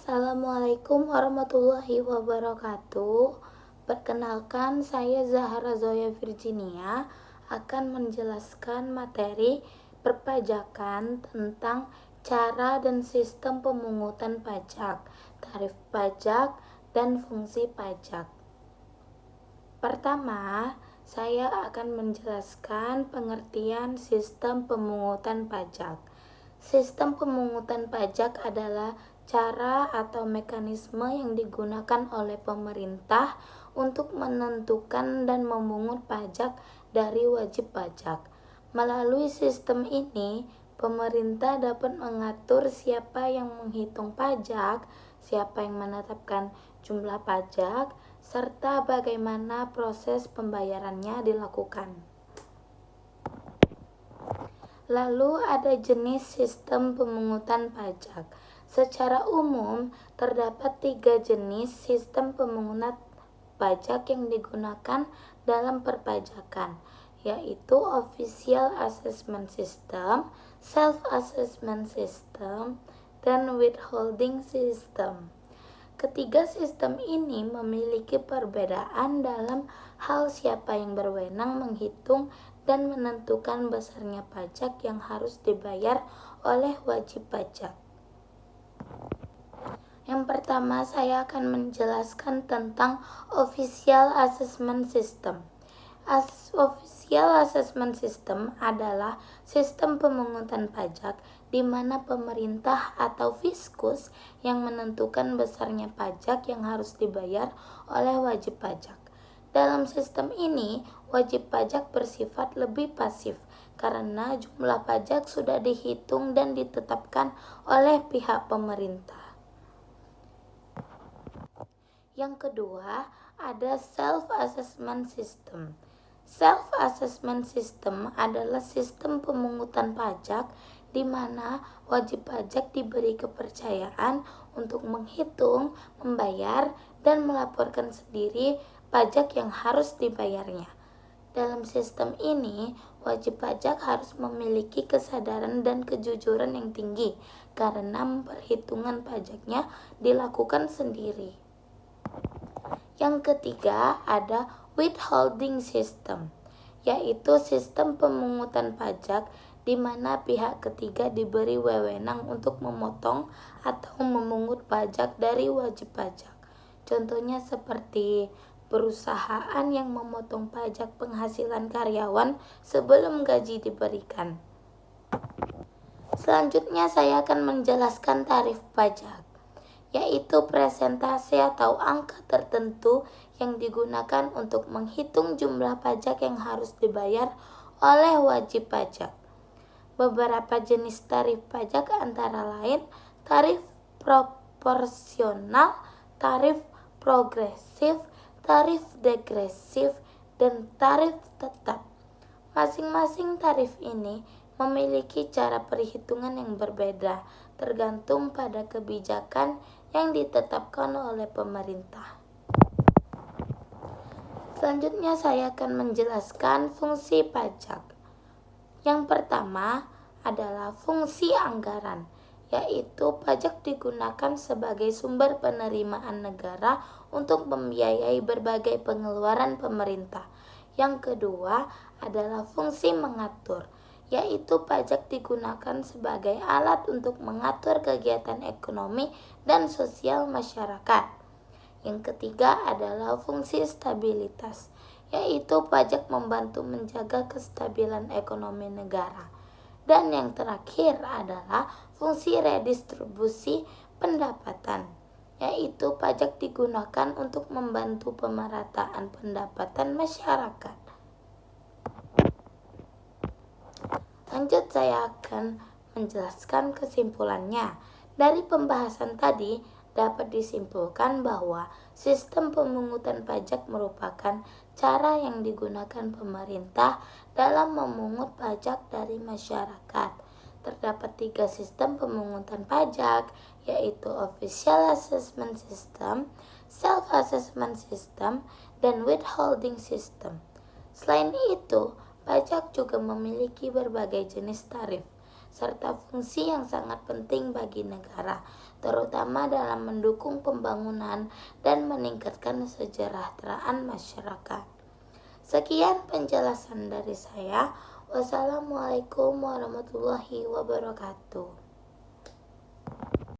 Assalamualaikum warahmatullahi wabarakatuh. Perkenalkan, saya Zahra Zoya Virginia akan menjelaskan materi perpajakan tentang cara dan sistem pemungutan pajak, tarif pajak, dan fungsi pajak. Pertama, saya akan menjelaskan pengertian sistem pemungutan pajak. Sistem pemungutan pajak adalah cara atau mekanisme yang digunakan oleh pemerintah untuk menentukan dan memungut pajak dari wajib pajak. Melalui sistem ini, pemerintah dapat mengatur siapa yang menghitung pajak, siapa yang menetapkan jumlah pajak, serta bagaimana proses pembayarannya dilakukan. Lalu ada jenis sistem pemungutan pajak. Secara umum, terdapat 3 jenis sistem pemungutan pajak yang digunakan dalam perpajakan, yaitu Official Assessment System, Self-Assessment System, dan Withholding System. Ketiga sistem ini memiliki perbedaan dalam hal siapa yang berwenang menghitung dan menentukan besarnya pajak yang harus dibayar oleh wajib pajak. Yang pertama, saya akan menjelaskan tentang Official Assessment System. Official Assessment System adalah sistem pemungutan pajak di mana pemerintah atau fiskus yang menentukan besarnya pajak yang harus dibayar oleh wajib pajak. Dalam sistem ini, wajib pajak bersifat lebih pasif karena jumlah pajak sudah dihitung dan ditetapkan oleh pihak pemerintah. Yang kedua, ada Self-Assessment System. Self-Assessment System adalah sistem pemungutan pajak di mana wajib pajak diberi kepercayaan untuk menghitung, membayar, dan melaporkan sendiri pajak yang harus dibayarnya. Dalam sistem ini, wajib pajak harus memiliki kesadaran dan kejujuran yang tinggi karena perhitungan pajaknya dilakukan sendiri. Yang ketiga, ada Withholding System, yaitu sistem pemungutan pajak di mana pihak ketiga diberi wewenang untuk memotong atau memungut pajak dari wajib pajak. Contohnya seperti perusahaan yang memotong pajak penghasilan karyawan sebelum gaji diberikan. Selanjutnya saya akan menjelaskan tarif pajak, yaitu presentase atau angka tertentu yang digunakan untuk menghitung jumlah pajak yang harus dibayar oleh wajib pajak. Beberapa jenis tarif pajak antara lain tarif proporsional, tarif progresif, tarif degresif, dan tarif tetap. Masing-masing tarif ini memiliki cara perhitungan yang berbeda tergantung pada kebijakan yang ditetapkan oleh pemerintah. Selanjutnya saya akan menjelaskan fungsi pajak. Yang pertama adalah fungsi anggaran, yaitu pajak digunakan sebagai sumber penerimaan negara untuk membiayai berbagai pengeluaran pemerintah. Yang kedua adalah fungsi mengatur, yaitu pajak digunakan sebagai alat untuk mengatur kegiatan ekonomi dan sosial masyarakat. Yang ketiga adalah fungsi stabilitas, yaitu pajak membantu menjaga kestabilan ekonomi negara. Dan yang terakhir adalah fungsi redistribusi pendapatan, yaitu pajak digunakan untuk membantu pemerataan pendapatan masyarakat. Lanjut, saya akan menjelaskan kesimpulannya. Dari pembahasan tadi dapat disimpulkan bahwa sistem pemungutan pajak merupakan cara yang digunakan pemerintah dalam memungut pajak dari masyarakat. Terdapat 3 sistem pemungutan pajak, yaitu Official Assessment System, Self-Assessment System, dan Withholding System. Selain itu, pajak juga memiliki berbagai jenis tarif serta fungsi yang sangat penting bagi negara. terutama dalam mendukung pembangunan dan meningkatkan kesejahteraan masyarakat. Sekian penjelasan dari saya. Wassalamualaikum warahmatullahi wabarakatuh.